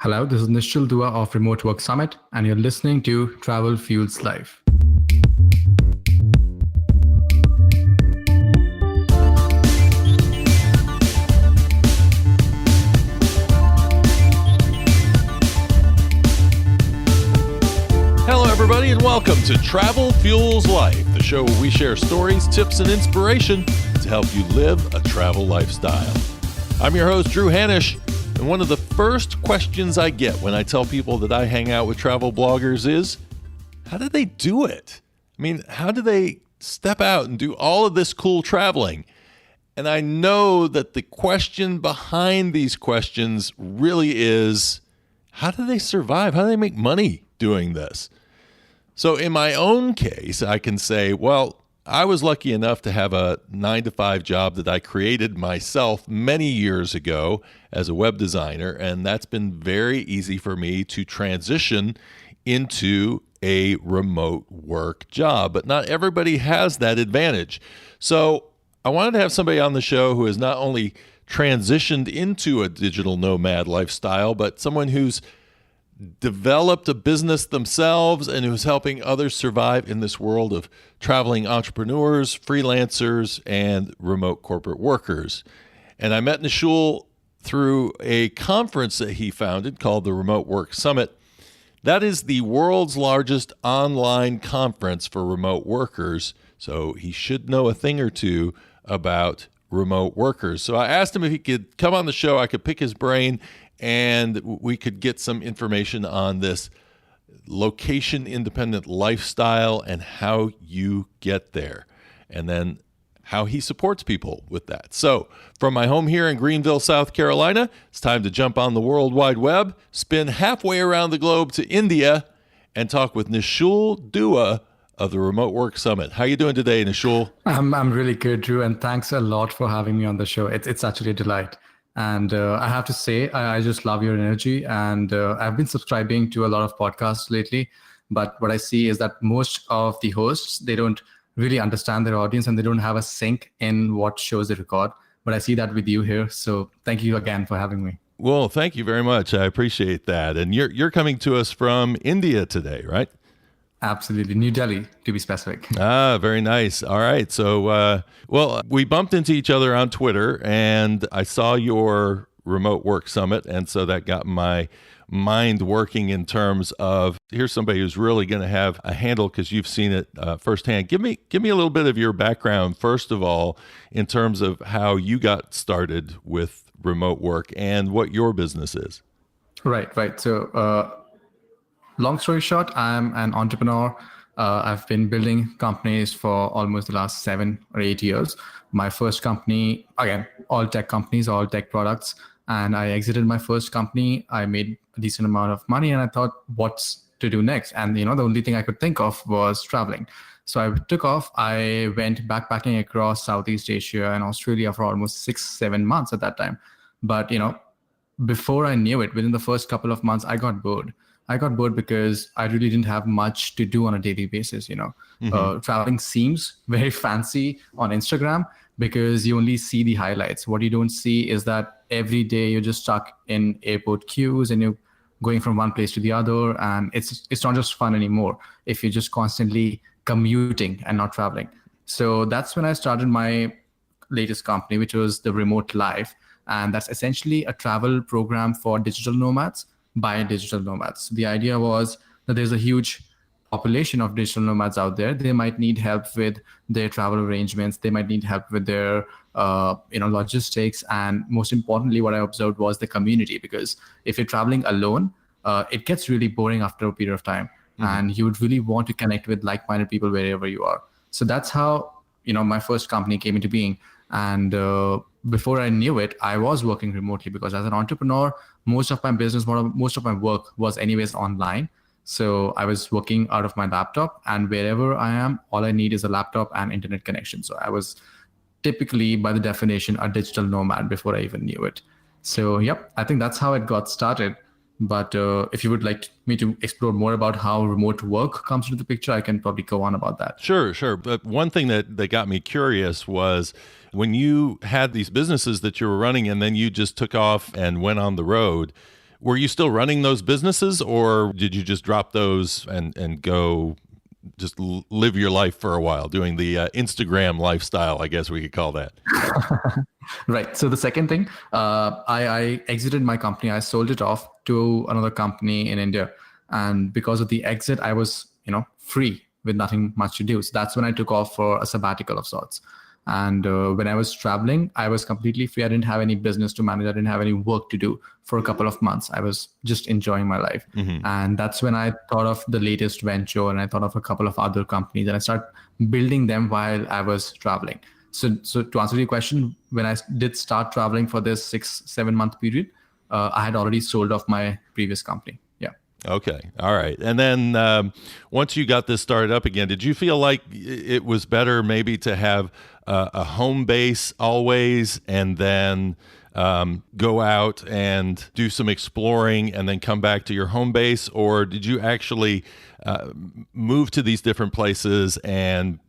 Hello, this is Nishchal Dua of Remote Work Summit, and you're listening to Travel Fuels Life. Hello, everybody, and welcome to Travel Fuels Life, the show where we share stories, tips, and inspiration to help you live a travel lifestyle. I'm your host, Drew Hanisch, and one of the first questions I get when I tell people that I hang out with travel bloggers is, how do they do it? I mean, how do they step out and do all of this cool traveling? And I know that the question behind these questions really is, how do they survive? How do they make money doing this? So in my own case, I can say, well, I was lucky enough to have a 9-to-5 job that I created myself many years ago as a web designer, and that's been very easy for me to transition into a remote work job. But not everybody has that advantage. So I wanted to have somebody on the show who has not only transitioned into a digital nomad lifestyle, but someone who's developed a business themselves and who's helping others survive in this world of traveling entrepreneurs, freelancers, and remote corporate workers. And I met Nishchal through a conference that he founded called the Remote Work Summit. That is the world's largest online conference for remote workers, so he should know a thing or two about remote workers. So I asked him if he could come on the show, I could pick his brain, and we could get some information on this location-independent lifestyle and how you get there, and then how he supports people with that. So from my home here in Greenville, South Carolina, it's time to jump on the World Wide Web, spin halfway around the globe to India, and talk with Nishchal Dua of the Remote Work Summit. How you doing today, Nishchal? I'm really good, Drew, and thanks a lot for having me on the show. It's actually a delight. And I have to say, I just love your energy. And I've been subscribing to a lot of podcasts lately. But what I see is that most of the hosts, they don't really understand their audience and they don't have a sync in what shows they record. But I see that with you here. So thank you again for having me. Well, thank you very much. I appreciate that. And you're coming to us from India today, right? Absolutely. New Delhi, to be specific. Ah, very nice. All right. So, we bumped into each other on Twitter, and I saw your Remote Work Summit, and so that got my mind working in terms of, here's somebody who's really going to have a handle because you've seen it firsthand. Give me a little bit of your background, first of all, in terms of how you got started with remote work and what your business is. Right. So, long story short, I'm an entrepreneur. I've been building companies for almost the last 7 or 8 years. My first company, again, all tech companies, all tech products. And I exited my first company. I made a decent amount of money and I thought, what's to do next? And, the only thing I could think of was traveling. So I took off. I went backpacking across Southeast Asia and Australia for almost 6-7 months at that time. But, before I knew it, within the first couple of months, I got bored. I got bored because I really didn't have much to do on a daily basis. Traveling seems very fancy on Instagram because you only see the highlights. What you don't see is that every day you're just stuck in airport queues and you're going from one place to the other. And it's not just fun anymore if you're just constantly commuting and not traveling. So that's when I started my latest company, which was the Remote Life. And that's essentially a travel program for digital nomads by digital nomads. The idea was that there's a huge population of digital nomads out there. They might need help with their travel arrangements. They might need help with their logistics. And most importantly, what I observed was the community, because if you're traveling alone, it gets really boring after a period of time. And you would really want to connect with like-minded people wherever you are. So that's how, my first company came into being. And before I knew it, I was working remotely because as an entrepreneur, most of my business model, most of my work was anyways online. So I was working out of my laptop, and wherever I am, all I need is a laptop and internet connection. So I was typically, by the definition, a digital nomad before I even knew it. So, I think that's how it got started. But if you would like me to explore more about how remote work comes into the picture, I can probably go on about that. Sure. But one thing that got me curious was when you had these businesses that you were running and then you just took off and went on the road, Were you still running those businesses, or did you just drop those and go just live your life for a while, doing the Instagram lifestyle, I guess we could call that? Right. So the second thing, I exited my company. I sold it off to another company in India. And because of the exit, I was, free with nothing much to do. So that's when I took off for a sabbatical of sorts. And when I was traveling, I was completely free. I didn't have any business to manage. I didn't have any work to do for a couple of months. I was just enjoying my life. Mm-hmm. And that's when I thought of the latest venture, and I thought of a couple of other companies, and I started building them while I was traveling. So to answer your question, when I did start traveling for this 6-7 month period, I had already sold off my previous company. Yeah. Okay. All right. And then once you got this started up again, did you feel like it was better maybe to have a home base always, and then go out and do some exploring and then come back to your home base? Or did you actually move to these different places and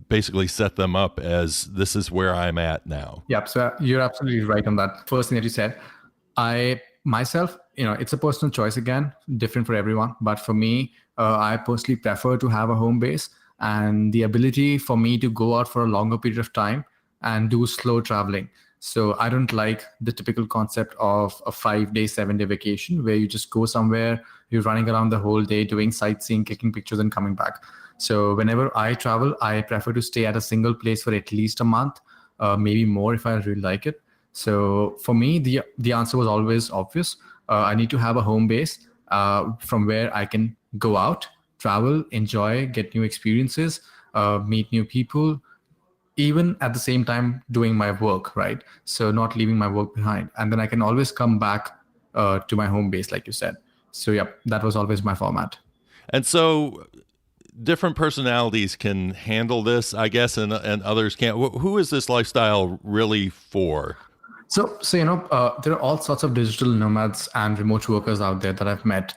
basically set them up as, this is where I'm at now? Yep. So you're absolutely right on that. First thing that you said, I myself, it's a personal choice again, different for everyone. But for me, I personally prefer to have a home base and the ability for me to go out for a longer period of time and do slow traveling. So I don't like the typical concept of a 5-day, 7-day vacation where you just go somewhere, you're running around the whole day doing sightseeing, clicking pictures and coming back. So whenever I travel, I prefer to stay at a single place for at least a month, maybe more if I really like it. So for me, the answer was always obvious. I need to have a home base from where I can go out, travel, enjoy, get new experiences, meet new people, even at the same time doing my work, right? So not leaving my work behind. And then I can always come back to my home base, like you said. So yeah, that was always my format. And so different personalities can handle this, I guess, and others can't. Who is this lifestyle really for? So there are all sorts of digital nomads and remote workers out there that I've met.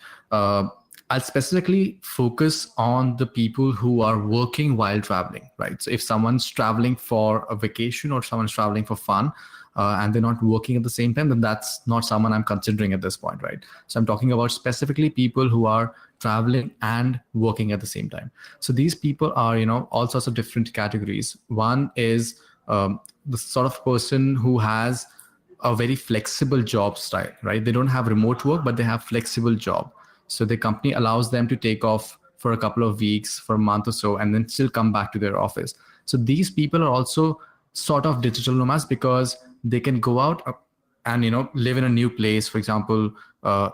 I'll specifically focus on the people who are working while traveling, right? So if someone's traveling for a vacation or someone's traveling for fun, and they're not working at the same time, then that's not someone I'm considering at this point, right? So I'm talking about specifically people who are traveling and working at the same time. So these people are, all sorts of different categories. One is the sort of person who has a very flexible job style, right? They don't have remote work, but they have flexible job. So the company allows them to take off for a couple of weeks, for a month or so, and then still come back to their office. So these people are also sort of digital nomads because they can go out and live in a new place. For example,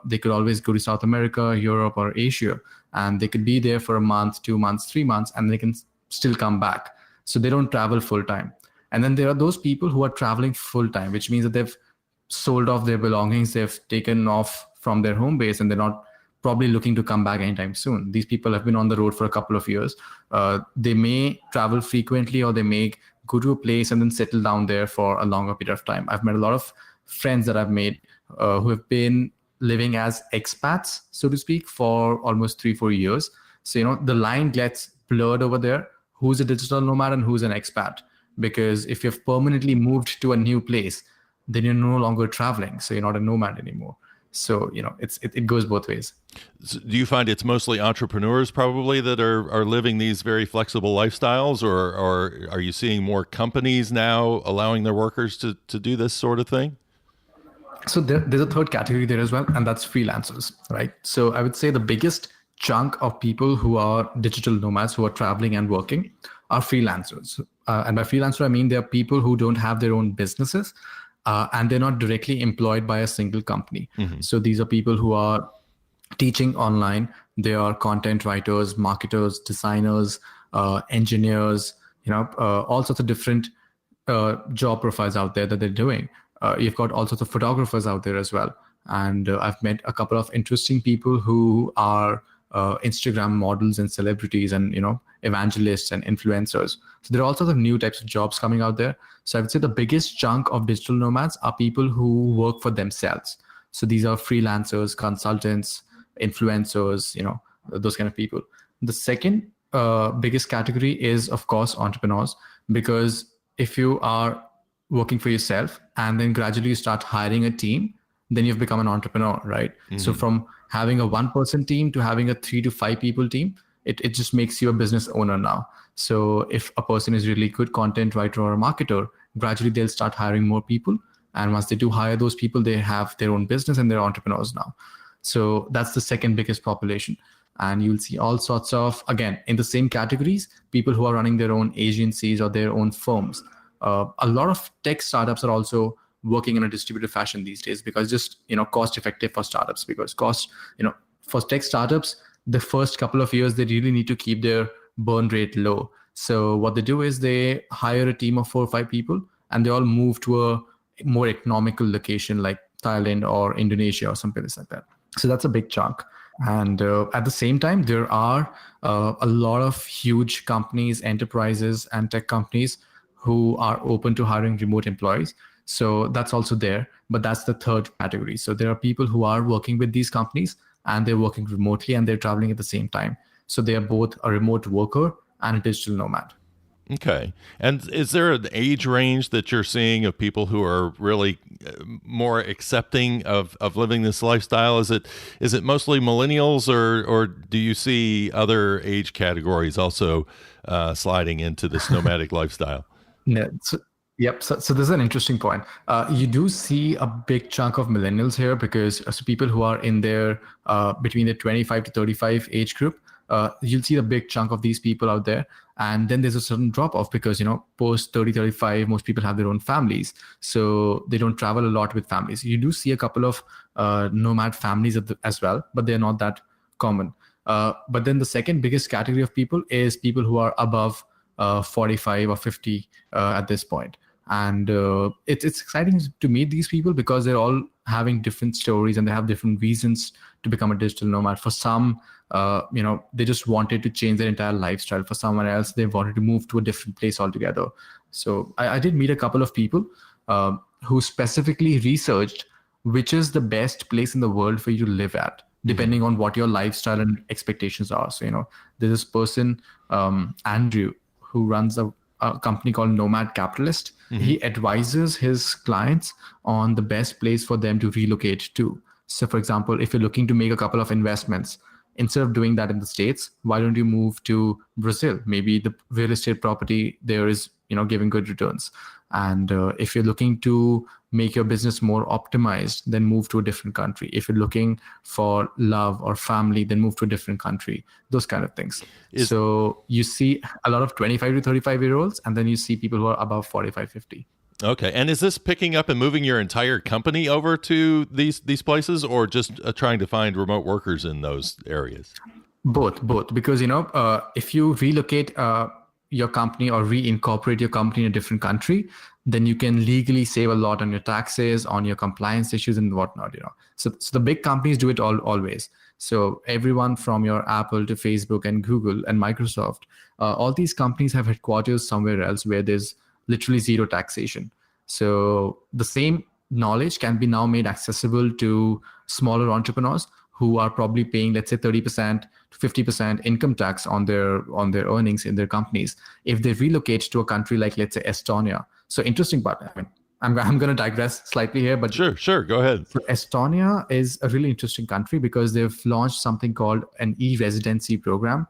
they could always go to South America, Europe, or Asia, and they could be there for a month, 2 months, 3 months, and they can still come back. So they don't travel full time. And then there are those people who are traveling full time, which means that they've sold off their belongings, they've taken off from their home base, and they're not probably looking to come back anytime soon. These people have been on the road for a couple of years. They may travel frequently, or they may go to a place and then settle down there for a longer period of time. I've met a lot of friends that I've made who have been living as expats, so to speak, for almost 3-4 years. So, the line gets blurred over there. Who's a digital nomad and who's an expat? Because if you've permanently moved to a new place, then you're no longer traveling. So you're not a nomad anymore. So, it goes both ways. So do you find it's mostly entrepreneurs probably that are living these very flexible lifestyles, or are you seeing more companies now allowing their workers to do this sort of thing? So there's a third category there as well, and that's freelancers, right? So I would say the biggest chunk of people who are digital nomads, who are traveling and working, are freelancers. And by freelancer, I mean they're people who don't have their own businesses, and they're not directly employed by a single company. Mm-hmm. So these are people who are teaching online. They are content writers, marketers, designers, engineers, all sorts of different job profiles out there that they're doing. You've got all sorts of photographers out there as well. And I've met a couple of interesting people who are Instagram models and celebrities and, evangelists and influencers. So there are all sorts of new types of jobs coming out there. So I would say the biggest chunk of digital nomads are people who work for themselves. So these are freelancers, consultants, influencers, those kind of people. The second biggest category is, of course, entrepreneurs, because if you are working for yourself and then gradually you start hiring a team, then you've become an entrepreneur, right? So from having a 1-person team to having a 3 to 5 people team, it just makes you a business owner now. So if a person is really good content writer or a marketer, gradually they'll start hiring more people. And once they do hire those people, they have their own business and they're entrepreneurs now. So that's the second biggest population. And you'll see all sorts of, again, in the same categories, people who are running their own agencies or their own firms. A lot of tech startups are also working in a distributed fashion these days because just, cost effective for startups, because for tech startups, the first couple of years, they really need to keep their burn rate low. So what they do is they hire a team of 4 or 5 people and they all move to a more economical location like Thailand or Indonesia or something like that. So that's a big chunk. And at the same time, there are a lot of huge companies, enterprises, and tech companies who are open to hiring remote employees. So that's also there, but that's the third category. So there are people who are working with these companies and they're working remotely and they're traveling at the same time. So they are both a remote worker and a digital nomad. Okay. And is there an age range that you're seeing of people who are really more accepting of living this lifestyle? Is it mostly millennials, or do you see other age categories also sliding into this nomadic lifestyle? Yeah. Yep. So this is an interesting point. You do see a big chunk of millennials here because people who are in their between the 25 to 35 age group, you'll see a big chunk of these people out there. And then there's a certain drop off because, post 30, 35, most people have their own families. So they don't travel a lot with families. You do see a couple of nomad families as well, but they're not that common. But then the second biggest category of people is people who are above 45 or 50 at this point. And it's exciting to meet these people because they're all having different stories and they have different reasons to become a digital nomad. For some, they just wanted to change their entire lifestyle. For someone else, they wanted to move to a different place altogether. So I did meet a couple of people who specifically researched which is the best place in the world for you to live at, depending on what your lifestyle and expectations are. So, there's this person, Andrew, who runs a company called Nomad Capitalist. He advises his clients on the best place for them to relocate to. So for example, if you're looking to make a couple of investments, instead of doing that in the States, why don't you move to Brazil? Maybe the real estate property there is, giving good returns. And if you're looking to make your business more optimized, then move to a different country. If you're looking for love or family, then move to a different country, those kind of things. So you see a lot of 25 to 35-year-olds, and then you see people who are above 45, 50. Okay. And is this picking up and moving your entire company over to these places, or just trying to find remote workers in those areas? Both, because, if you relocate your company or reincorporate your company in a different country, then you can legally save a lot on your taxes, on your compliance issues and whatnot, So the big companies do it always. So everyone from your Apple to Facebook and Google and Microsoft, all these companies have headquarters somewhere else where there's literally zero taxation. So the same knowledge can be now made accessible to smaller entrepreneurs who are probably paying, let's say, 30% to 50% income tax on their earnings in their companies. If they relocate to a country like, let's say, Estonia. So interesting part. I'm going to digress slightly here, but sure, go ahead. So Estonia is a really interesting country because they've launched something called an Eresidency program,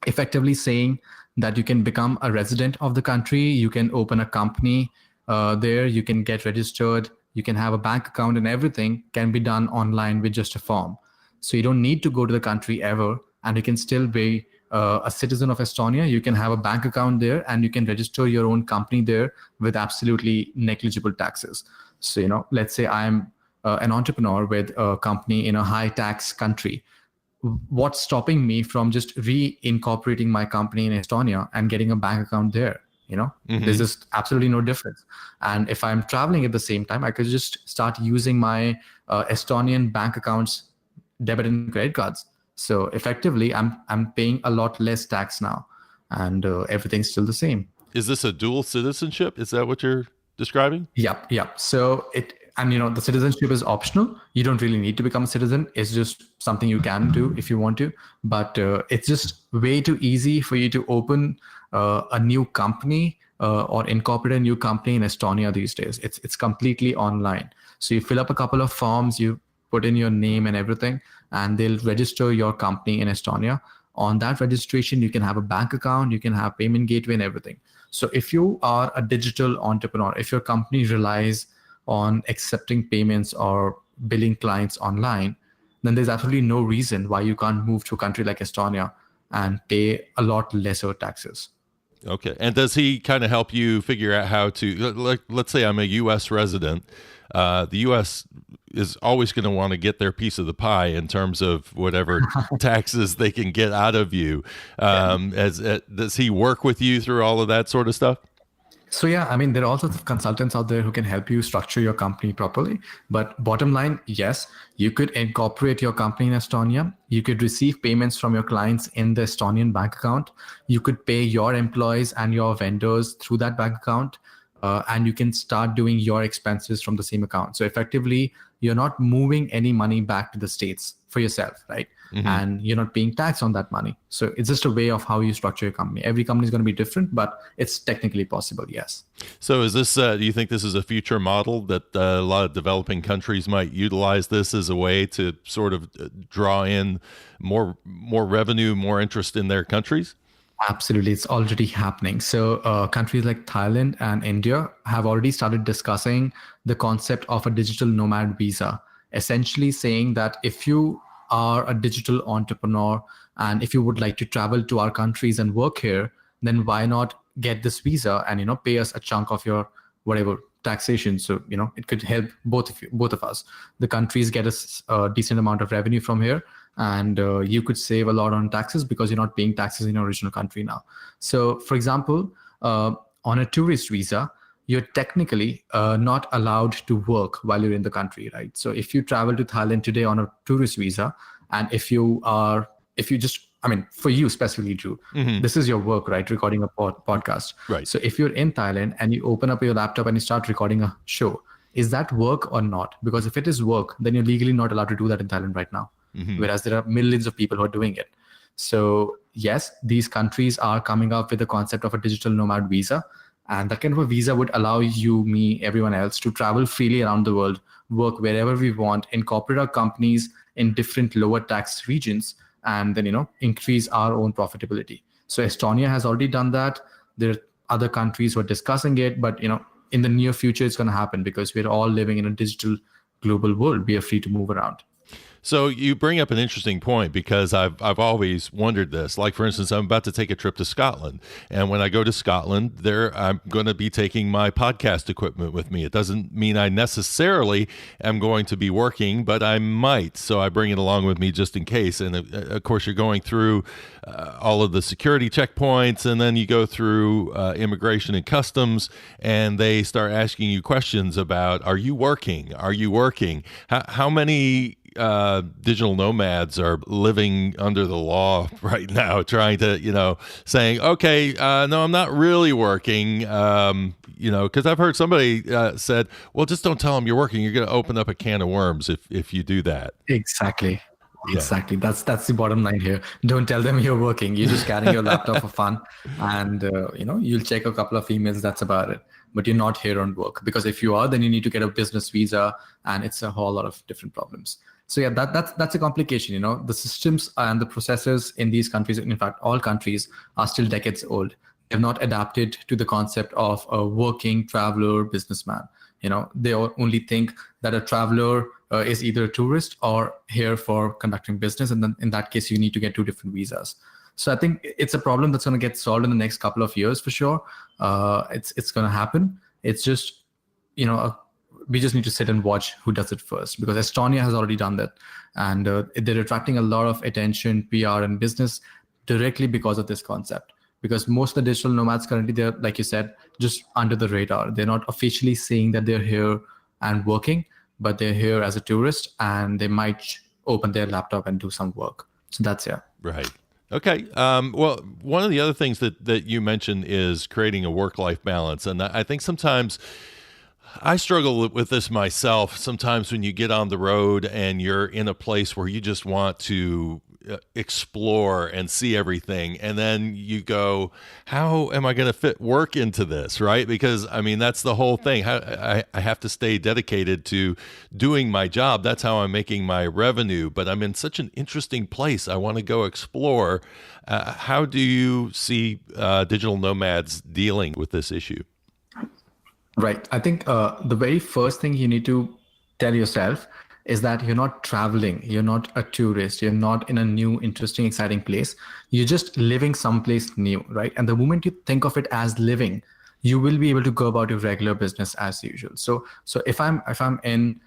effectively saying that you can become a resident of the country, you can open a company there, you can get registered, you can have a bank account, and everything can be done online with just a form. So you don't need to go to the country ever, and you can still be a citizen of Estonia. You can have a bank account there, and you can register your own company there with absolutely negligible taxes. So, let's say I'm an entrepreneur with a company in a high tax country. What's stopping me from just reincorporating my company in Estonia and getting a bank account there? There's just absolutely no difference. And if I'm traveling at the same time, I could just start using my Estonian bank accounts, debit and credit cards. So effectively, I'm paying a lot less tax now, and everything's still the same. Is this a dual citizenship? Is that what you're describing? Yep. So the citizenship is optional. You don't really need to become a citizen. It's just something you can do if you want to. But it's just way too easy for you to open a new company or incorporate a new company in Estonia these days. It's completely online. So you fill up a couple of forms, you put in your name and everything, and they'll register your company in Estonia. On that registration, you can have a bank account, you can have payment gateway and everything. So if you are a digital entrepreneur, if your company relies on accepting payments or billing clients online, then there's absolutely no reason why you can't move to a country like Estonia and pay a lot lesser taxes. Okay. And does he kind of help you figure out how to, let's say I'm a U.S. resident. The U.S. is always going to want to get their piece of the pie in terms of whatever taxes they can get out of you. Does he work with you through all of that sort of stuff? So yeah, I mean, there are all sorts of consultants out there who can help you structure your company properly. But bottom line, yes, you could incorporate your company in Estonia. You could receive payments from your clients in the Estonian bank account. You could pay your employees and your vendors through that bank account. And you can start doing your expenses from the same account. So effectively, you're not moving any money back to the States for yourself, right? Mm-hmm. And you're not paying tax on that money. So it's just a way of how you structure your company. Every company is going to be different, but it's technically possible, yes. So is this, do you think this is a future model that a lot of developing countries might utilize this as a way to sort of draw in more revenue, more interest in their countries? Absolutely. It's already happening. So countries like Thailand and India have already started discussing the concept of a digital nomad visa, essentially saying that if you are a digital entrepreneur and if you would like to travel to our countries and work here, then why not get this visa and, pay us a chunk of your whatever taxation. So, it could help both of us. The countries get a decent amount of revenue from here. And you could save a lot on taxes because you're not paying taxes in your original country now. So, for example, on a tourist visa, you're technically not allowed to work while you're in the country, right? So if you travel to Thailand today on a tourist visa, and for you specifically, Drew, mm-hmm. This is your work, right? Recording a podcast. Right. So if you're in Thailand and you open up your laptop and you start recording a show, is that work or not? Because if it is work, then you're legally not allowed to do that in Thailand right now. Mm-hmm. Whereas there are millions of people who are doing it. So yes, these countries are coming up with the concept of a digital nomad visa. And that kind of a visa would allow you, me, everyone else to travel freely around the world, work wherever we want, incorporate our companies in different lower tax regions, and then, increase our own profitability. So Estonia has already done that. There are other countries who are discussing it, but, in the near future, it's going to happen because we're all living in a digital global world. We are free to move around. So you bring up an interesting point because I've always wondered this. Like, for instance, I'm about to take a trip to Scotland. And when I go to Scotland, I'm going to be taking my podcast equipment with me. It doesn't mean I necessarily am going to be working, but I might. So I bring it along with me just in case. And of course, you're going through all of the security checkpoints, and then you go through immigration and customs, and they start asking you questions about, are you working? Are you working? How many digital nomads are living under the law right now, trying to, saying, okay, no, I'm not really working, because I've heard somebody said, well, just don't tell them you're working. You're going to open up a can of worms if you do that. Exactly. Yeah. Exactly. That's the bottom line here. Don't tell them you're working. You're just carrying your laptop for fun, and you'll check a couple of emails. That's about it. But you're not here on work, because if you are, then you need to get a business visa, and it's a whole lot of different problems. So yeah, that's a complication. The systems and the processes in these countries, in fact, all countries, are still decades old. They have not adapted to the concept of a working traveler businessman. They only think that a traveler is either a tourist or here for conducting business. And then in that case, you need to get two different visas. So I think it's a problem that's going to get solved in the next couple of years for sure. It's going to happen. It's just, we just need to sit and watch who does it first, because Estonia has already done that. And they're attracting a lot of attention, PR, and business directly because of this concept. Because most of the digital nomads currently, they're, like you said, just under the radar. They're not officially saying that they're here and working, but they're here as a tourist, and they might open their laptop and do some work. So that's, yeah. Right. Okay. Well, one of the other things that you mentioned is creating a work-life balance. And I think sometimes I struggle with this myself. Sometimes when you get on the road and you're in a place where you just want to explore and see everything. And then you go, how am I going to fit work into this? Right. Because I mean, that's the whole thing. I have to stay dedicated to doing my job. That's how I'm making my revenue. But I'm in such an interesting place. I want to go explore. How do you see digital nomads dealing with this issue? Right. I think the very first thing you need to tell yourself is that you're not traveling, you're not a tourist, you're not in a new, interesting, exciting place. You're just living someplace new, right? And the moment you think of it as living, you will be able to go about your regular business as usual. So if I'm in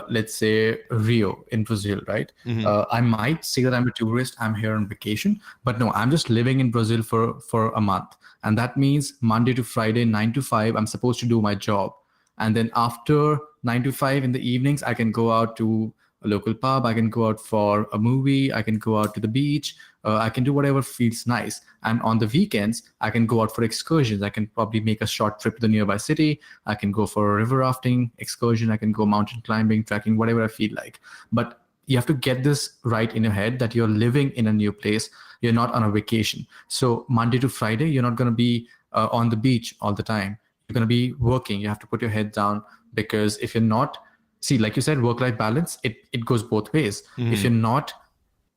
let's say Rio in Brazil, right? I might say that I'm a tourist, I'm here on vacation, but no, I'm just living in Brazil for a month. And that means Monday to Friday, 9 to 5, I'm supposed to do my job. And then after 9 to 5 in the evenings, I can go out to a local pub. I can go out for a movie. I can go out to the beach. I can do whatever feels nice. And on the weekends, I can go out for excursions. I can probably make a short trip to the nearby city. I can go for a river rafting excursion. I can go mountain climbing, trekking, whatever I feel like. But you have to get this right in your head that you're living in a new place. You're not on a vacation. So Monday to Friday, you're not going to be on the beach all the time. You're going to be working. You have to put your head down, because if you're not, see, like you said, work-life balance, it goes both ways. If you're not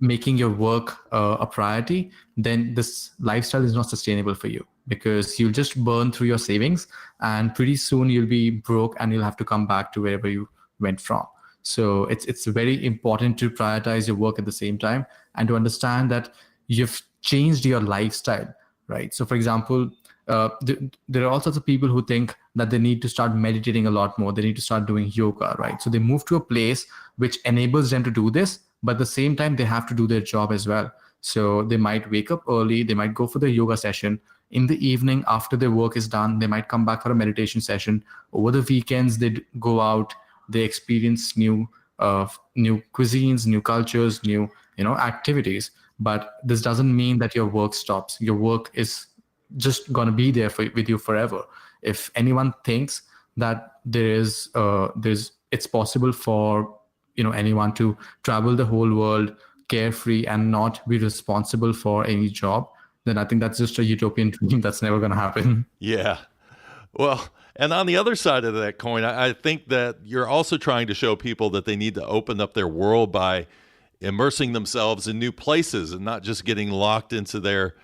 making your work a priority, then this lifestyle is not sustainable for you, because you'll just burn through your savings and pretty soon you'll be broke and you'll have to come back to wherever you went from. So it's very important to prioritize your work at the same time and to understand that you've changed your lifestyle, right? So for example, there are all sorts of people who think that they need to start meditating a lot more. They need to start doing yoga, right? So they move to a place which enables them to do this, but at the same time, they have to do their job as well. So they might wake up early. They might go for the yoga session. In the evening, after their work is done, they might come back for a meditation session. Over the weekends, they go out. They experience new cuisines, new cultures, new activities. But this doesn't mean that your work stops. Your work is just going to be there with you forever. If anyone thinks that there's it's possible for anyone to travel the whole world carefree and not be responsible for any job, then I think that's just a utopian dream that's never going to happen. Yeah. Well, and on the other side of that coin, I think that you're also trying to show people that they need to open up their world by immersing themselves in new places and not just getting locked into their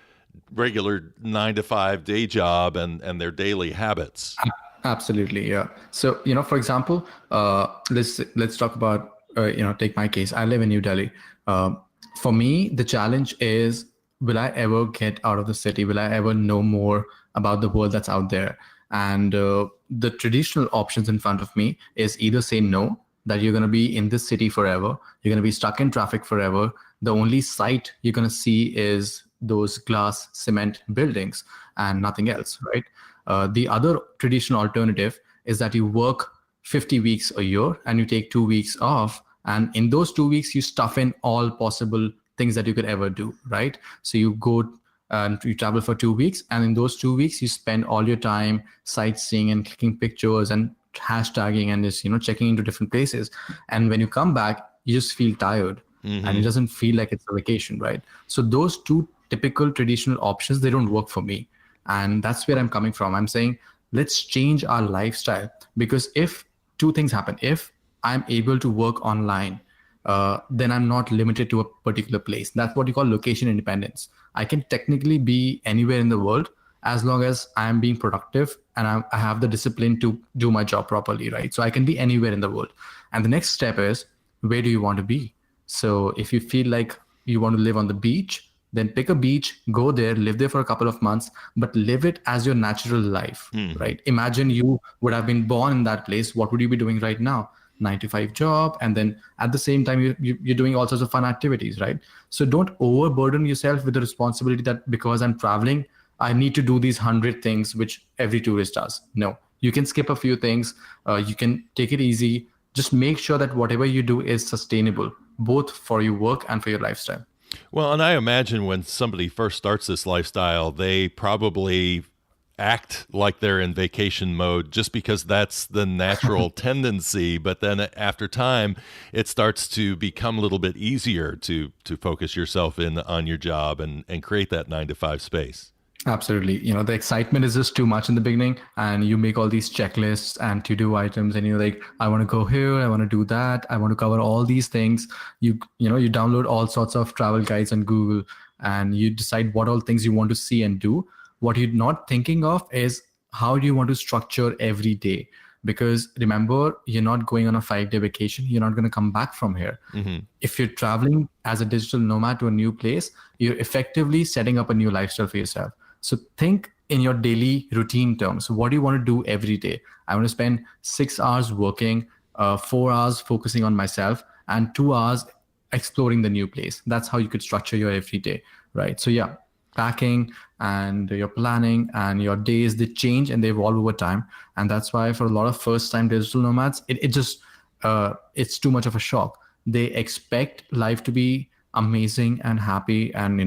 regular 9 to 5 day job and their daily habits. Absolutely, yeah. So for example, let's talk about take my case. I live in New Delhi. For me, the challenge is, will I ever get out of the city? Will I ever know more about the world that's out there? And the traditional options in front of me is either say no, that you're going to be in this city forever. You're going to be stuck in traffic forever. The only sight you're going to see is those glass cement buildings and nothing else, right? The other traditional alternative is that you work 50 weeks a year and you take 2 weeks off. And in those 2 weeks, you stuff in all possible things that you could ever do, right? So you go and you travel for 2 weeks. And in those 2 weeks, you spend all your time sightseeing and clicking pictures and hashtagging and just, checking into different places. And when you come back, you just feel tired and it doesn't feel like it's a vacation, right? So those two typical traditional options, they don't work for me. And that's where I'm coming from. I'm saying, let's change our lifestyle, because if two things happen, if I'm able to work online, then I'm not limited to a particular place. That's what you call location independence. I can technically be anywhere in the world as long as I'm being productive and I have the discipline to do my job properly, right? So I can be anywhere in the world. And the next step is, where do you want to be? So if you feel like you want to live on the beach, then pick a beach, go there, live there for a couple of months, but live it as your natural life, right? Imagine you would have been born in that place. What would you be doing right now? 9 to 5 job. And then at the same time, you're doing all sorts of fun activities, right? So don't overburden yourself with the responsibility that because I'm traveling, I need to do these 100 things, which every tourist does. No, you can skip a few things. You can take it easy. Just make sure that whatever you do is sustainable, both for your work and for your lifestyle. Well, and I imagine when somebody first starts this lifestyle, they probably act like they're in vacation mode just because that's the natural tendency. But then after time, it starts to become a little bit easier to focus yourself in on your job and create that 9 to 5 space. Absolutely. The excitement is just too much in the beginning, and you make all these checklists and to-do items, and you're like, I want to go here, I want to do that, I want to cover all these things. You download all sorts of travel guides on Google, and you decide what all things you want to see and do. What you're not thinking of is how do you want to structure every day? Because remember, you're not going on a 5-day vacation. You're not going to come back from here. Mm-hmm. If you're traveling as a digital nomad to a new place, you're effectively setting up a new lifestyle for yourself. So think in your daily routine terms. What do you want to do every day? I want to spend 6 hours working, 4 hours focusing on myself, and 2 hours exploring the new place. That's how you could structure your everyday, right? So yeah, packing and your planning and your days, they change and they evolve over time. And that's why for a lot of first-time digital nomads, it's too much of a shock. They expect life to be amazing and happy and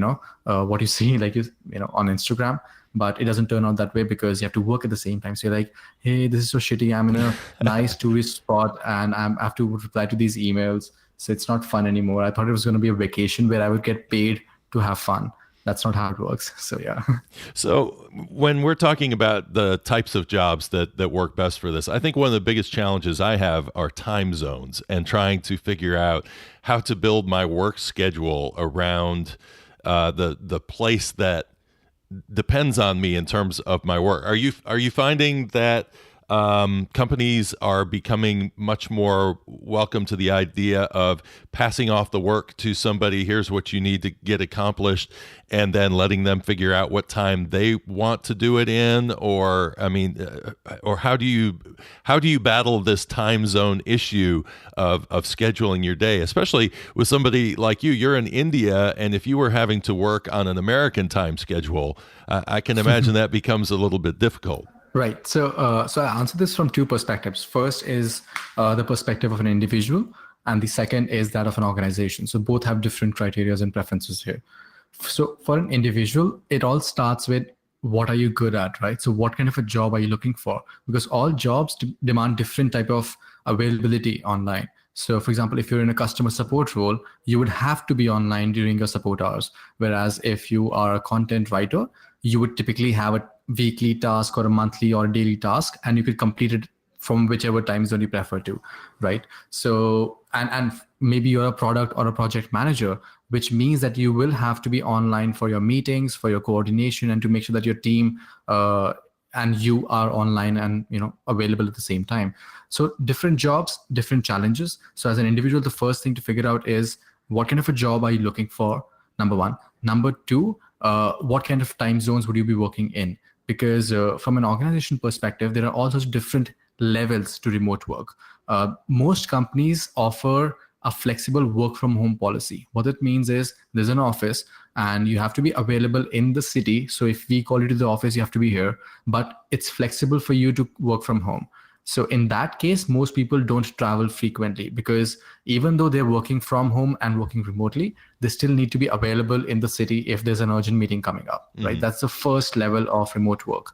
what you see on Instagram, but it doesn't turn out that way because you have to work at the same time. So you're like, hey, this is so shitty. I'm in a nice tourist spot and I have to reply to these emails. So it's not fun anymore. I thought it was going to be a vacation where I would get paid to have fun. That's not how it works. So yeah. So when we're talking about the types of jobs that work best for this, I think one of the biggest challenges I have are time zones and trying to figure out how to build my work schedule around the place that depends on me in terms of my work. Are you finding that companies are becoming much more welcome to the idea of passing off the work to somebody? Here's what you need to get accomplished, and then letting them figure out what time they want to do it in, or how do you battle this time zone issue of scheduling your day, especially with somebody like you? You're in India, and if you were having to work on an American time schedule, I can imagine that becomes a little bit difficult. Right. So I answer this from two perspectives. First is the perspective of an individual, and the second is that of an organization. So both have different criteria and preferences here. So for an individual, it all starts with what are you good at, right? So what kind of a job are you looking for? Because all jobs demand different type of availability online. So for example, if you're in a customer support role, you would have to be online during your support hours. Whereas if you are a content writer, you would typically have a weekly task or a monthly or a daily task, and you could complete it from whichever time zone you prefer to, right? So, and maybe you're a product or a project manager, which means that you will have to be online for your meetings, for your coordination, and to make sure that your team and you are online and available at the same time. So different jobs, different challenges. So as an individual, the first thing to figure out is what kind of a job are you looking for, number one. Number two, what kind of time zones would you be working in? Because from an organization perspective, there are all sorts of different levels to remote work. Most companies offer a flexible work from home policy. What that means is there's an office and you have to be available in the city. So if we call you to the office, you have to be here, but it's flexible for you to work from home. So in that case, most people don't travel frequently because even though they're working from home and working remotely, they still need to be available in the city if there's an urgent meeting coming up, right? That's the first level of remote work.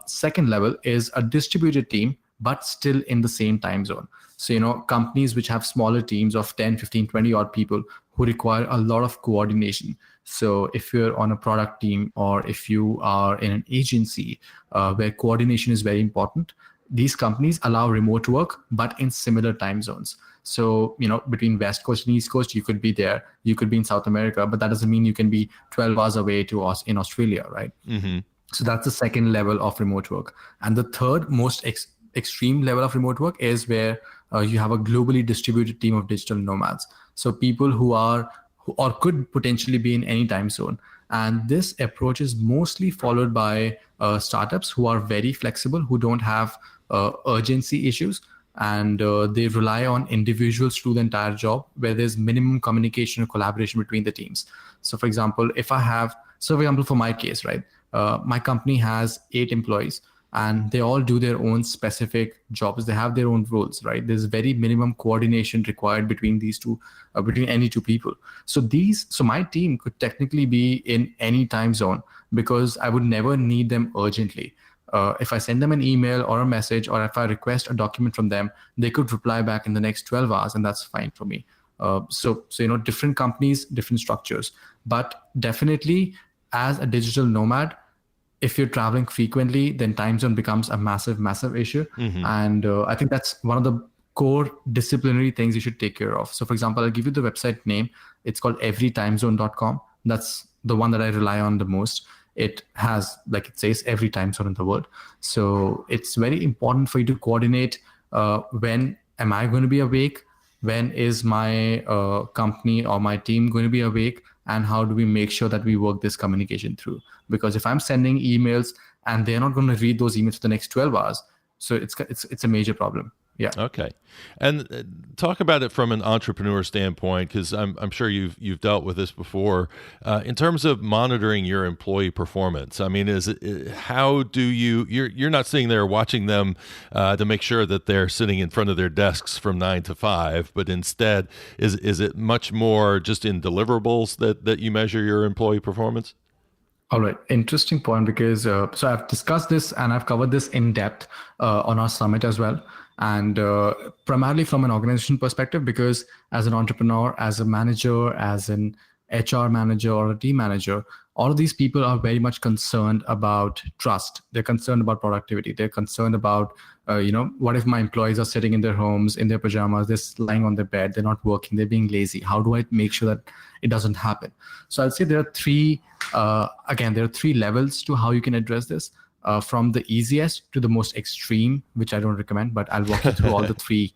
Second level is a distributed team, but still in the same time zone. So, companies which have smaller teams of 10, 15, 20 odd people who require a lot of coordination. So if you're on a product team or if you are in an agency where coordination is very important, these companies allow remote work, but in similar time zones. So, between West Coast and East Coast, you could be there, you could be in South America, but that doesn't mean you can be 12 hours away to us in Australia, right? Mm-hmm. So that's the second level of remote work. And the third most extreme level of remote work is where you have a globally distributed team of digital nomads. So people who could potentially be in any time zone. And this approach is mostly followed by startups who are very flexible, who don't have urgency issues, and they rely on individuals to do the entire job where there's minimum communication or collaboration between the teams. So for example, for my case, right, my company has 8 employees. and they all do their own specific jobs. They have their own roles, right? There's very minimum coordination required between these two, between any two people. So my team could technically be in any time zone because I would never need them urgently. If I send them an email or a message, or if I request a document from them, they could reply back in the next 12 hours, and that's fine for me. So different companies, different structures, but definitely as a digital nomad, if you're traveling frequently, then time zone becomes a massive issue. And I think that's one of the core disciplinary things you should take care of. So for example, I'll give you the website name. It's called everytimezone.com. That's the one that I rely on the most. It has, like it says, every time zone in the world. So it's very important for you to coordinate when am I going to be awake, when is my company or my team going to be awake, and how do we make sure that we work this communication through. Because if I'm sending emails and they're not going to read those emails for the next 12 hours, so it's a major problem. Yeah. Okay. And talk about it from an entrepreneur standpoint, because I'm sure you've dealt with this before. In terms of monitoring your employee performance, I mean, how do you're not sitting there watching them to make sure that they're sitting in front of their desks from 9 to 5, but instead, is it much more just in deliverables that you measure your employee performance? All right. Interesting point, because so I've discussed this and I've covered this in depth on our summit as well. And primarily from an organization perspective, because as an entrepreneur, as a manager, as an HR manager or a team manager, all of these people are very much concerned about trust. They're concerned about productivity. They're concerned about, what if my employees are sitting in their homes, in their pajamas, they're lying on their bed, they're not working, they're being lazy. How do I make sure that it doesn't happen? So I'll say there are three levels to how you can address this. From the easiest to the most extreme, which I don't recommend, but I'll walk you through all the three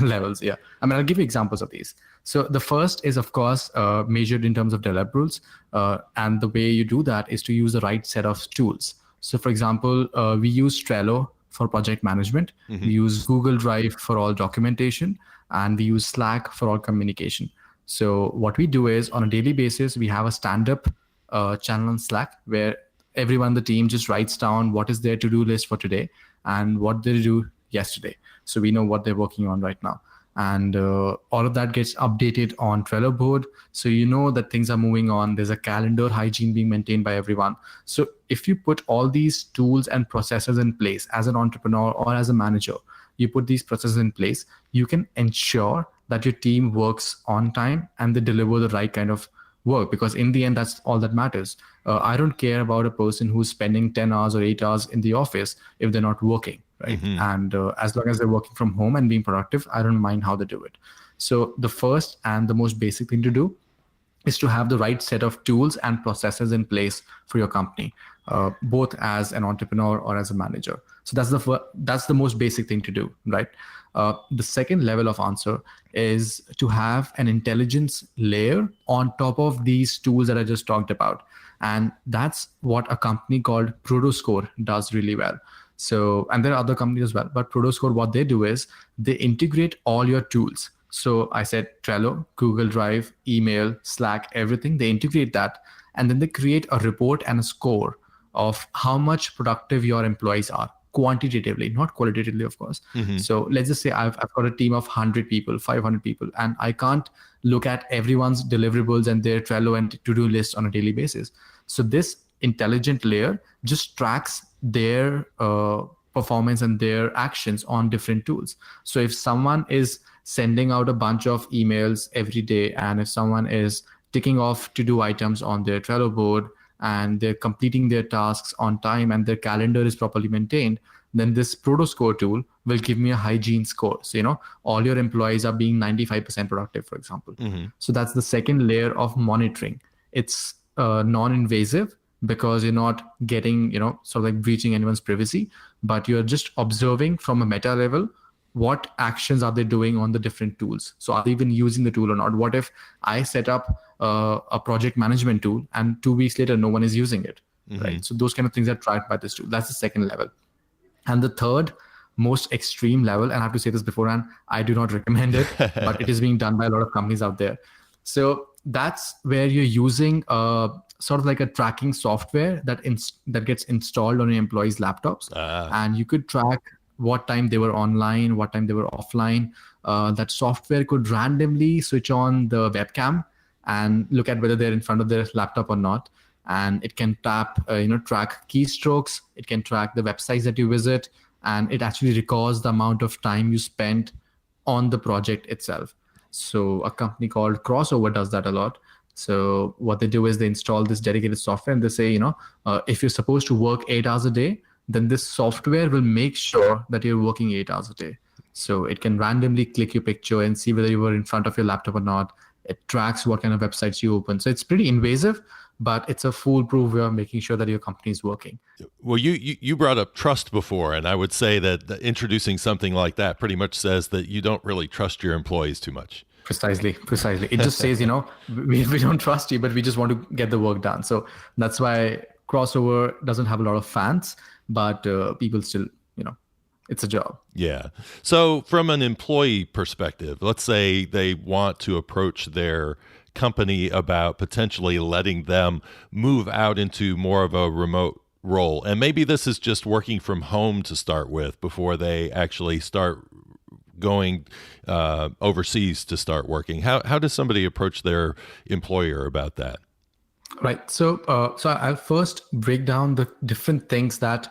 levels. Yeah. I mean, I'll give you examples of these. So the first is, of course, measured in terms of deliverables. And the way you do that is to use the right set of tools. So for example, we use Trello for project management. We use Google Drive for all documentation, and we use Slack for all communication. So what we do is, on a daily basis, we have a stand-up channel on Slack where everyone on the team just writes down what is their to-do list for today and what they do yesterday. So we know what they're working on right now. And all of that gets updated on Trello board. So you know that things are moving on. There's a calendar hygiene being maintained by everyone. So if you put all these tools and processes in place as an entrepreneur or as a manager, you put these processes in place, you can ensure that your team works on time and they deliver the right kind of work, because in the end, that's all that matters. I don't care about a person who's spending 10 hours or 8 hours in the office if they're not working, right? And as long as they're working from home and being productive, I don't mind how they do it. So the first and the most basic thing to do is to have the right set of tools and processes in place for your company, both as an entrepreneur or as a manager. So that's the most basic thing to do, right? The second level of answer is to have an intelligence layer on top of these tools that I just talked about. And that's what a company called Protoscore does really well. So, and there are other companies as well, but Protoscore, what they do is they integrate all your tools. So I said Trello, Google Drive, email, Slack, everything, they integrate that. And then they create a report and a score of how much productive your employees are, quantitatively, not qualitatively, of course. So let's just say I've got a team of 100 people, 500 people, and I can't look at everyone's deliverables and their Trello and to-do list on a daily basis. So this intelligent layer just tracks their performance and their actions on different tools. So if someone is sending out a bunch of emails every day, and if someone is ticking off to-do items on their Trello board, and they're completing their tasks on time and their calendar is properly maintained, then this Protoscore tool will give me a hygiene score. So, all your employees are being 95% productive, for example. So that's the second layer of monitoring. It's non-invasive because you're not getting, sort of like breaching anyone's privacy, but you're just observing from a meta level what actions are they doing on the different tools. So are they even using the tool or not? What if I set up a project management tool and 2 weeks later, no one is using it, right? So those kind of things are tracked by this tool. That's the second level. And the third most extreme level, and I have to say this beforehand, I do not recommend it, but it is being done by a lot of companies out there. So that's where you're using sort of like a tracking software that gets installed on your employees' laptops, and you could track what time they were online, what time they were offline. That software could randomly switch on the webcam and look at whether they're in front of their laptop or not. And it can track keystrokes. It can track the websites that you visit, and it actually records the amount of time you spent on the project itself. So a company called Crossover does that a lot. So what they do is they install this dedicated software, and they say, if you're supposed to work 8 hours a day, then this software will make sure that you're working 8 hours a day. So it can randomly click your picture and see whether you were in front of your laptop or not. It tracks what kind of websites you open. So it's pretty invasive, but it's a foolproof way of making sure that your company is working. Well, you brought up trust before, and I would say that introducing something like that pretty much says that you don't really trust your employees too much. Precisely. It just says, we don't trust you, but we just want to get the work done. So that's why Crossover doesn't have a lot of fans, but people still, it's a job. Yeah. So from an employee perspective, let's say they want to approach their company about potentially letting them move out into more of a remote role. And maybe this is just working from home to start with before they actually start going overseas to start working. How does somebody approach their employer about that? Right. So I'll first break down the different things that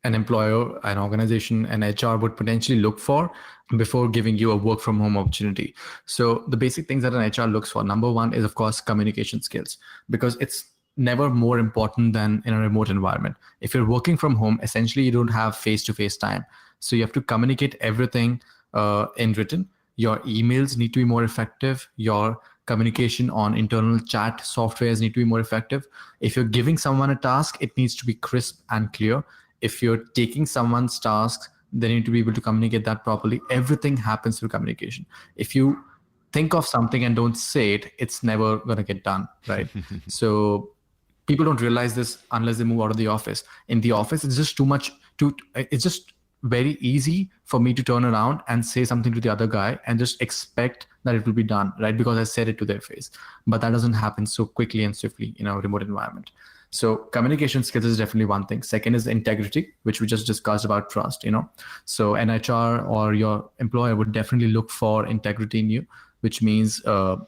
an employer, an organization, an HR would potentially look for before giving you a work from home opportunity. So the basic things that an HR looks for, number one is, of course, communication skills, because it's never more important than in a remote environment. If you're working from home, essentially you don't have face-to-face time. So you have to communicate everything in written. Your emails need to be more effective. Your communication on internal chat softwares need to be more effective. If you're giving someone a task, it needs to be crisp and clear. If you're taking someone's tasks, they need to be able to communicate that properly. Everything happens through communication. If you think of something and don't say it, it's never going to get done, right? So people don't realize this unless they move out of the office. In the office, it's just it's just very easy for me to turn around and say something to the other guy and just expect that it will be done, right? Because I said it to their face. But that doesn't happen so quickly and swiftly in a remote environment. So communication skills is definitely one thing. Second is integrity, which we just discussed about trust, So an HR or your employer would definitely look for integrity in you, which means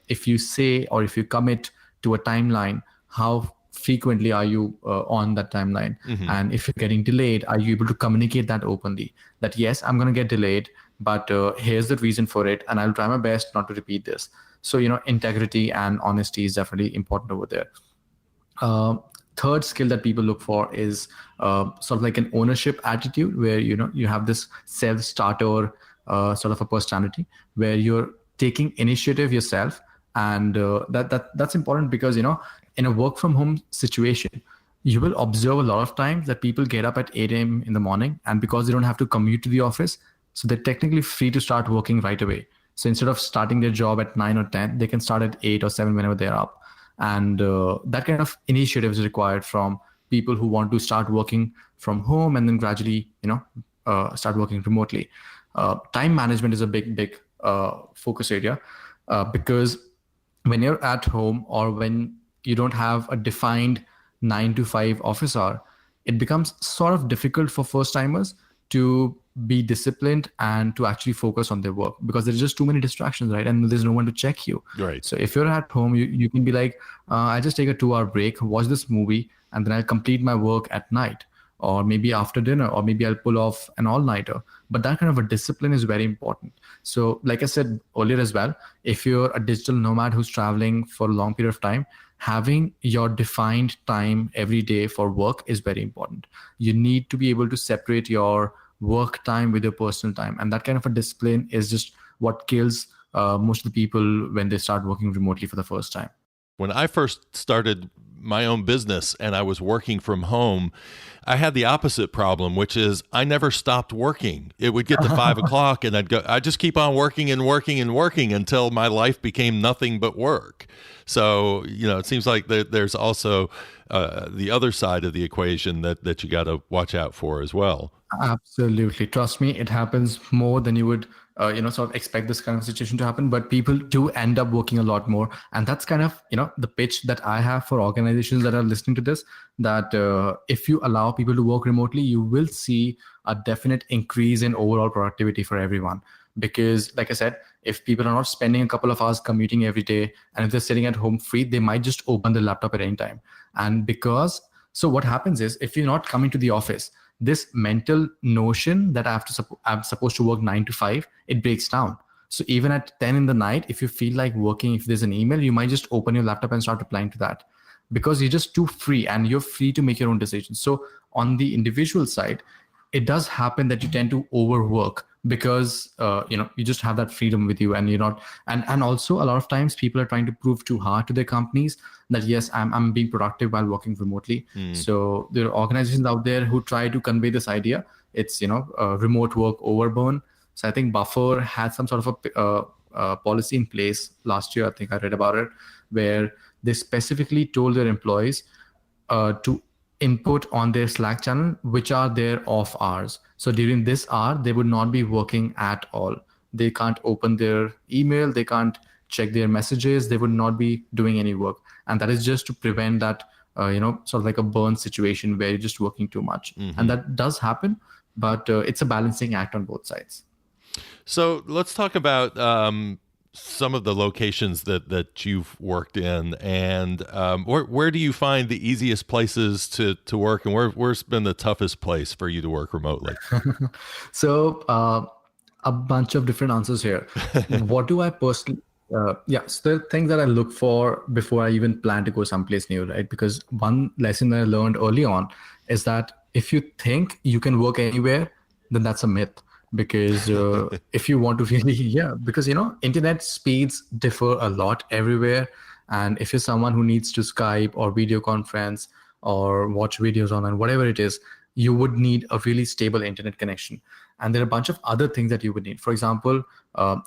if you say or if you commit to a timeline, how frequently are you on that timeline? Mm-hmm. And if you're getting delayed, are you able to communicate that openly? That, yes, I'm going to get delayed, but here's the reason for it. And I'll try my best not to repeat this. So, integrity and honesty is definitely important over there. Third skill that people look for is sort of like an ownership attitude where, you have this self-starter sort of a personality where you're taking initiative yourself. And that's important because, in a work from home situation, you will observe a lot of times that people get up at 8 a.m. in the morning, and because they don't have to commute to the office, so they're technically free to start working right away. So instead of starting their job at 9 or 10, they can start at 8 or 7 whenever they're up. And that kind of initiative is required from people who want to start working from home and then gradually, start working remotely. Time management is a big focus area because when you're at home or when you don't have a defined 9 to 5 office hour, it becomes sort of difficult for first timers to be disciplined and to actually focus on their work because there's just too many distractions, right? And there's no one to check you. Right. So if you're at home, you can be like, I just take a 2-hour break, watch this movie, and then I'll complete my work at night, or maybe after dinner, or maybe I'll pull off an all-nighter. But that kind of a discipline is very important. So like I said earlier as well, if you're a digital nomad who's traveling for a long period of time, having your defined time every day for work is very important. You need to be able to separate your work time with your personal time. And that kind of a discipline is just what kills most of the people when they start working remotely for the first time. When I first started my own business and I was working from home, I had the opposite problem, which is I never stopped working. It would get to 5 o'clock and I'd just keep on working and working and working until my life became nothing but work. So, it seems like there's also the other side of the equation that you got to watch out for as well. Absolutely. Trust me, it happens more than you would sort of expect this kind of situation to happen, but people do end up working a lot more. And that's kind of, the pitch that I have for organizations that are listening to this, that if you allow people to work remotely, you will see a definite increase in overall productivity for everyone. Because like I said, if people are not spending a couple of hours commuting every day, and if they're sitting at home free, they might just open the laptop at any time. And so what happens is, if you're not coming to the office, this mental notion that I'm supposed to work 9 to 5, it breaks down. So even at 10 in the night, if you feel like working, if there's an email, you might just open your laptop and start replying to that, because you're just too free and you're free to make your own decisions. So on the individual side, it does happen that you tend to overwork, because you just have that freedom with you, and you're not, and also a lot of times people are trying to prove too hard to their companies that yes, I'm being productive while working remotely. So there are organizations out there who try to convey this idea. It's remote work overburn. So I think Buffer had some sort of a policy in place last year. I think I read about it, where they specifically told their employees to input on their Slack channel which are their off hours. So during this hour, they would not be working at all. They can't open their email, they can't check their messages, they would not be doing any work. And that is just to prevent that, sort of like a burn situation where you're just working too much. And that does happen, but it's a balancing act on both sides. So let's talk about some of the locations that you've worked in, and where do you find the easiest places to work, and where's been the toughest place for you to work remotely? So a bunch of different answers here. What do I personally? So the things that I look for before I even plan to go someplace new, right? Because one lesson that I learned early on is that if you think you can work anywhere, then that's a myth. Because if you want to really, because internet speeds differ a lot everywhere, and if you're someone who needs to Skype or video conference or watch videos online, whatever it is, you would need a really stable internet connection. And there are a bunch of other things that you would need. For example,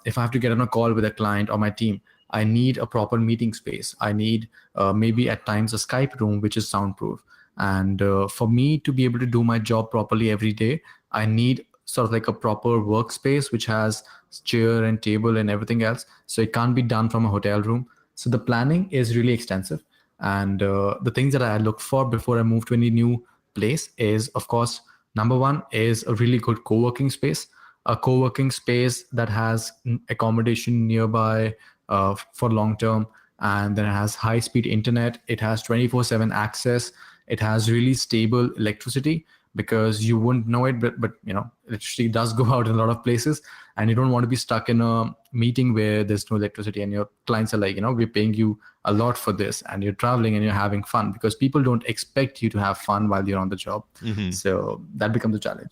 if I have to get on a call with a client or my team, I need a proper meeting space. I need maybe at times a Skype room which is soundproof. And for me to be able to do my job properly every day, I need sort of like a proper workspace which has chair and table and everything else. So it can't be done from a hotel room. So the planning is really extensive. And the things that I look for before I move to any new place is, of course, number one is a really good co-working space. A co-working space that has accommodation nearby for long term, and then it has high-speed internet. It has 24/7 access. It has really stable electricity, because you wouldn't know it, but electricity does go out in a lot of places, and you don't want to be stuck in a meeting where there's no electricity and your clients are like, we're paying you a lot for this, and you're traveling and you're having fun, because people don't expect you to have fun while you're on the job. So that becomes a challenge.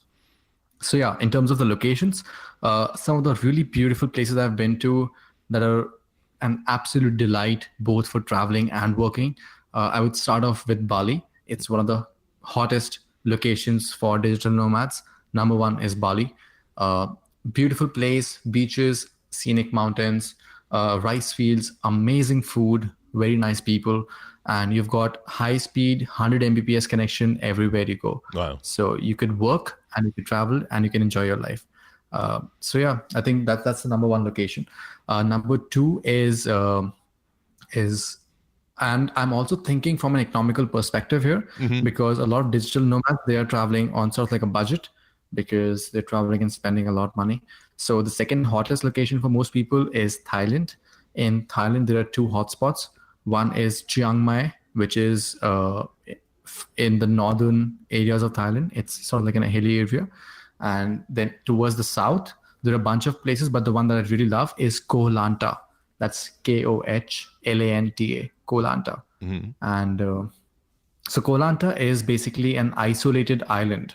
So yeah, in terms of the locations, some of the really beautiful places I've been to that are an absolute delight both for traveling and working, I would start off with Bali. It's one of the hottest locations for digital nomads. Number one is Bali. Beautiful place, beaches, scenic mountains, rice fields, amazing food, very nice people, and you've got high speed 100 Mbps connection everywhere you go. Wow. So you could work and you could travel and you can enjoy your life. So yeah, I think that's the number one location. Number two is and I'm also thinking from an economical perspective here, because a lot of digital nomads, they are traveling on sort of like a budget, because they're traveling and spending a lot of money. So the second hottest location for most people is Thailand. In Thailand, there are two hotspots. One is Chiang Mai, which is in the northern areas of Thailand. It's sort of like in a hilly area. And then towards the south, there are a bunch of places, but the one that I really love is Koh Lanta. That's Kohlanta, Koh Lanta. And so Koh Lanta is basically an isolated island.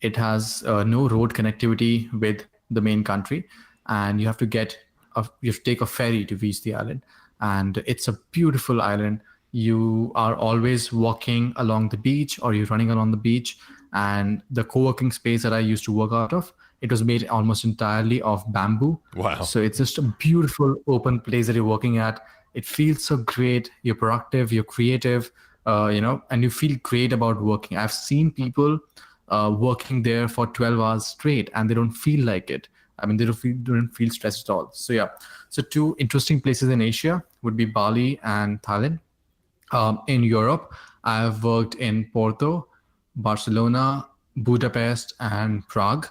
It has no road connectivity with the main country, and you have to take a ferry to reach the island. And it's a beautiful island. You are always walking along the beach, or you're running along the beach. And the co-working space that I used to work out of, it was made almost entirely of bamboo. Wow. So it's just a beautiful open place that you're working at. It feels so great. You're productive, you're creative, and you feel great about working. I've seen people working there for 12 hours straight and they don't feel like it. I mean, they don't feel stressed at all. So yeah, so two interesting places in Asia would be Bali and Thailand. In Europe, I've worked in Porto, Barcelona, Budapest, and Prague.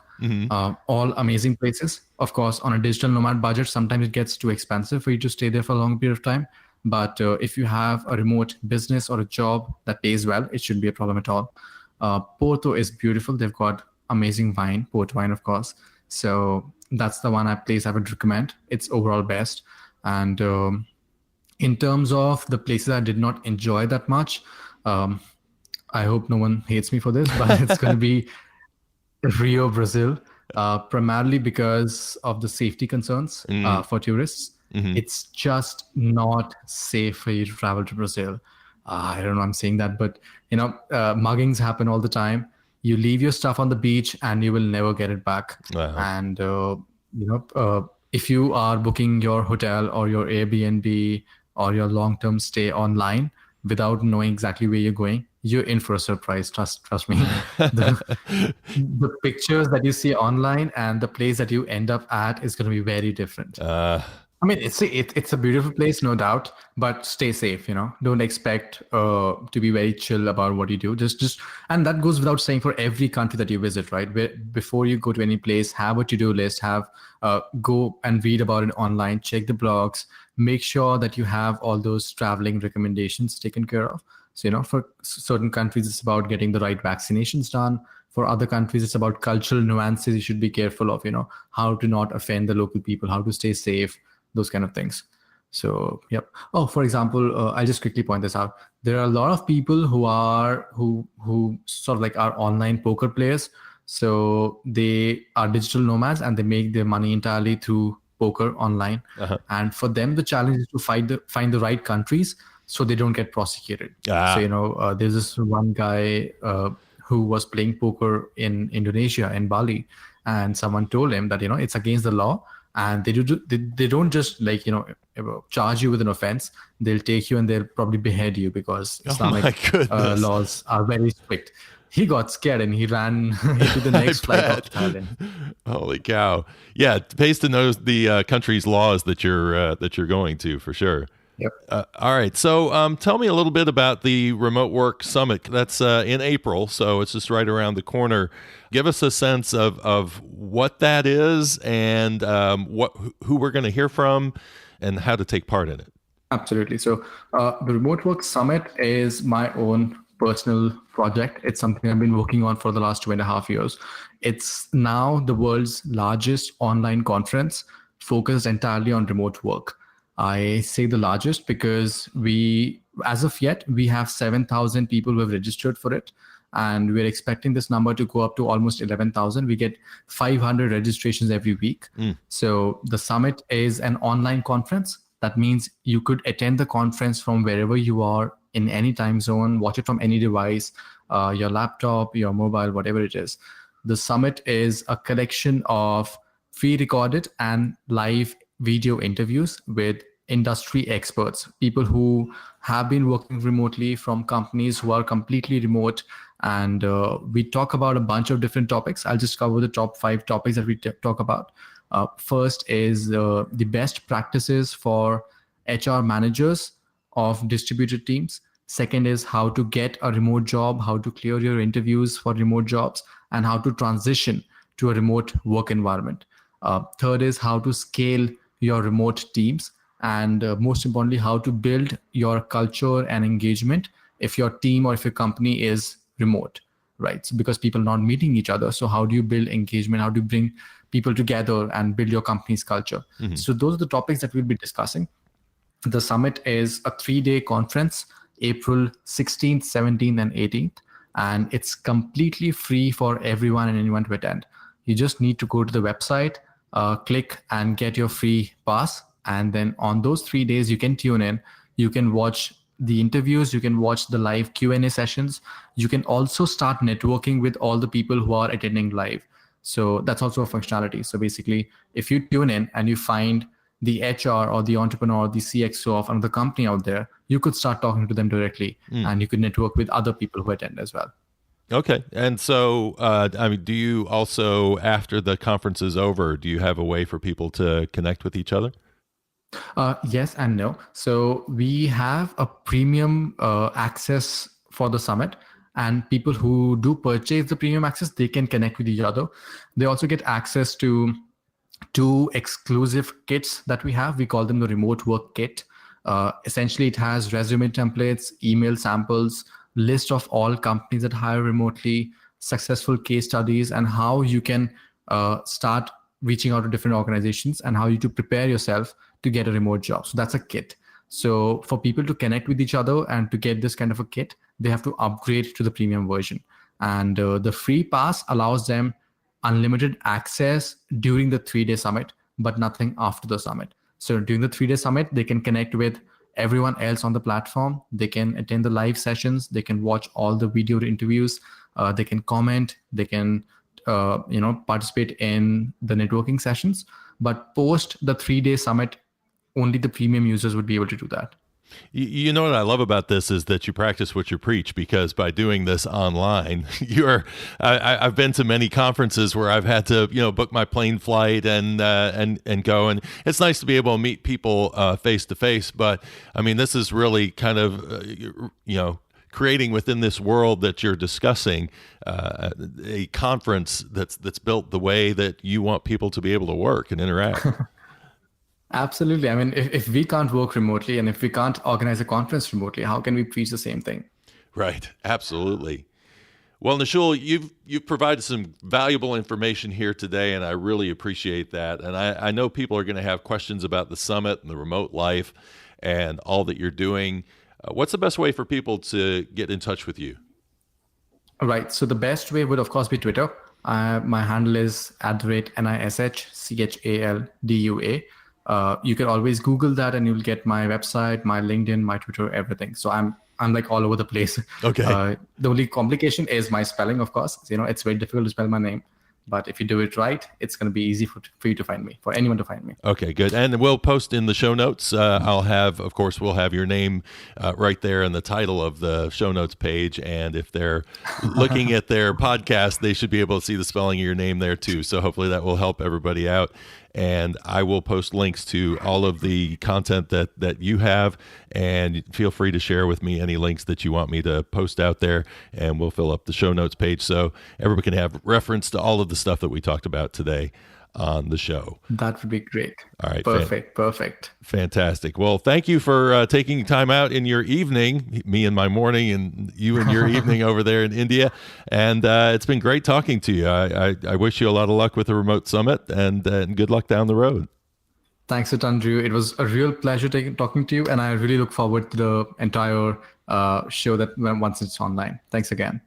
All amazing places. Of course, on a digital nomad budget, sometimes it gets too expensive for you to stay there for a long period of time. But if you have a remote business or a job that pays well, it shouldn't be a problem at all. Porto is beautiful. They've got amazing wine, port wine, of course. So that's the place I would recommend. It's overall best. And in terms of the places I did not enjoy that much, I hope no one hates me for this, but it's going to be Rio, Brazil, primarily because of the safety concerns for tourists. It's just not safe for you to travel to Brazil. I don't know I'm saying that, but muggings happen all the time. You leave your stuff on the beach and you will never get it back. Wow. And if you are booking your hotel or your Airbnb or your long-term stay online without knowing exactly where you're going, you're in for a surprise. Trust me. The pictures that you see online and the place that you end up at is going to be very different. I mean, it's a beautiful place, no doubt, but stay safe. Don't expect to be very chill about what you do. Just, and that goes without saying for every country that you visit, right? Before you go to any place, have a to-do list. Go and read about it online. Check the blogs. Make sure that you have all those traveling recommendations taken care of. So, for certain countries, it's about getting the right vaccinations done. For other countries, it's about cultural nuances you should be careful of, how to not offend the local people, how to stay safe, those kind of things. So, yep. Oh, for example, I'll just quickly point this out. There are a lot of people who sort of like are online poker players. So they are digital nomads and they make their money entirely through poker online. And for them, the challenge is to find the right countries so they don't get prosecuted. So, there's this one guy who was playing poker in Indonesia, in Bali, and someone told him that, it's against the law. And they don't just charge you with an offense. They'll take you and they'll probably behead you because Islamic laws are very strict. He got scared and he ran into the next flight out to Thailand. Holy cow! Yeah, it pays to know the country's laws that you're going to, for sure. Yep. All right. So tell me a little bit about the Remote Work Summit. That's in April, so it's just right around the corner. Give us a sense of what that is and who we're going to hear from and how to take part in it. Absolutely. So the Remote Work Summit is my own personal project. It's something I've been working on for the last 2.5 years. It's now the world's largest online conference focused entirely on remote work. I say the largest because as of yet, we have 7,000 people who have registered for it. And we're expecting this number to go up to almost 11,000. We get 500 registrations every week. So the summit is an online conference. That means you could attend the conference from wherever you are in any time zone, watch it from any device, your laptop, your mobile, whatever it is. The summit is a collection of pre-recorded and live video interviews with industry experts, people who have been working remotely from companies who are completely remote. And we talk about a bunch of different topics. I'll just cover the top 5 topics that we talk about. First is the best practices for HR managers of distributed teams. Second is how to get a remote job, how to clear your interviews for remote jobs, and how to transition to a remote work environment. Third is how to scale your remote teams. And most importantly, how to build your culture and engagement if your team or if your company is remote, right? So because people are not meeting each other. So how do you build engagement? How do you bring people together and build your company's culture? So those are the topics that we'll be discussing. The summit is a 3-day conference, April 16th, 17th, and 18th. And it's completely free for everyone and anyone to attend. You just need to go to the website, click and get your free pass. And then on those 3 days, you can tune in. You can watch the interviews. You can watch the live Q&A sessions. You can also start networking with all the people who are attending live. So that's also a functionality. So basically, if you tune in and you find the HR or the entrepreneur or the CXO of another company out there, you could start talking to them directly and you could network with other people who attend as well. Okay. And so, do you also, after the conference is over, do you have a way for people to connect with each other? Yes and no. So we have a premium access for the summit, and people who do purchase the premium access, they can connect with each other. They also get access to two exclusive kits that we have. We call them the remote work kit. Essentially, it has resume templates, email samples, list of all companies that hire remotely, successful case studies, and how you can start reaching out to different organizations and how you to prepare yourself to get a remote job. So that's a kit. So for people to connect with each other and to get this kind of a kit, they have to upgrade to the premium version. And the free pass allows them unlimited access during the 3-day summit, but nothing after the summit. So during the 3-day summit, they can connect with everyone else on the platform. They can attend the live sessions. They can watch all the video interviews. They can comment. They can participate in the networking sessions. But post the 3-day summit, only the premium users would be able to do that. You know what I love about this is that you practice what you preach, because by doing this online, I've been to many conferences where I've had to, book my plane flight and go, and it's nice to be able to meet people face to face. But I mean, this is really kind of, creating within this world that you're discussing a conference that's built the way that you want people to be able to work and interact. Absolutely. I mean, if we can't work remotely and if we can't organize a conference remotely, how can we preach the same thing? Right. Absolutely. Well, Nishchal, you've provided some valuable information here today, and I really appreciate that. And I know people are going to have questions about the summit and the remote life and all that you're doing. What's the best way for people to get in touch with you? All right. So the best way would, of course, be Twitter. My handle is @NISHCHALDUA. You can always Google that and you'll get my website, my LinkedIn, my Twitter, everything. So I'm like all over the place. Okay. The only complication is my spelling, of course. It's very difficult to spell my name. But if you do it right, it's going to be easy for you to find me, for anyone to find me. Okay, good. And we'll post in the show notes. We'll have your name right there in the title of the show notes page. And if they're looking at their podcast, they should be able to see the spelling of your name there too. So hopefully that will help everybody out. And I will post links to all of the content that you have, and feel free to share with me any links that you want me to post out there, and we'll fill up the show notes page so everybody can have reference to all of the stuff that we talked about today on the show. That would be great. All right. Perfect. Fantastic. Well, thank you for taking time out in your evening, me in my morning and you in your evening over there in India. And it's been great talking to you. I wish you a lot of luck with the remote summit, and good luck down the road. Thanks a ton, Drew. It was a real pleasure talking to you, and I really look forward to the entire show once it's online. Thanks again.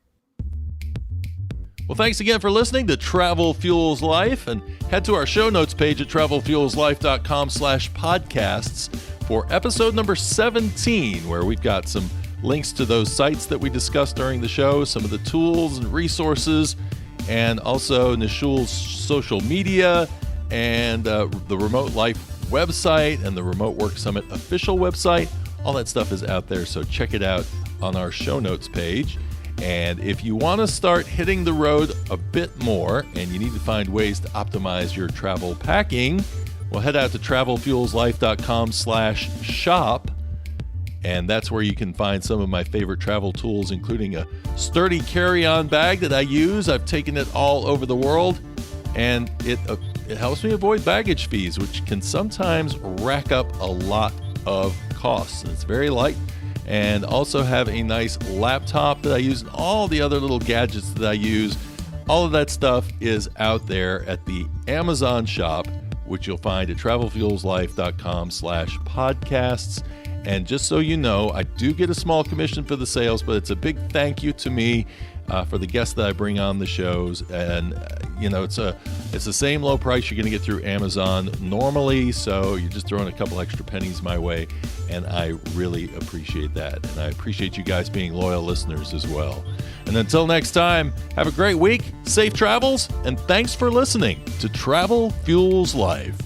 Well, thanks again for listening to Travel Fuels Life, and head to our show notes page at travelfuelslife.com/podcasts for episode number 17, where we've got some links to those sites that we discussed during the show, some of the tools and resources, and also Nishchal's social media and the Remote Life website and the Remote Work Summit official website. All that stuff is out there, so check it out on our show notes page. And if you want to start hitting the road a bit more and you need to find ways to optimize your travel packing, well, head out to travelfuelslife.com/shop. And that's where you can find some of my favorite travel tools, including a sturdy carry-on bag that I use. I've taken it all over the world, and it helps me avoid baggage fees, which can sometimes rack up a lot of costs. And it's very light. And also have a nice laptop that I use, and all the other little gadgets that I use. All of that stuff is out there at the Amazon shop, which you'll find at travelfuelslife.com/podcasts. And just so you know, I do get a small commission for the sales, but it's a big thank you to me for the guests that I bring on the shows. And it's the same low price you're going to get through Amazon normally, so you're just throwing a couple extra pennies my way, and I really appreciate that. And I appreciate you guys being loyal listeners as well. And until next time, have a great week, safe travels, and thanks for listening to Travel Fuels Life.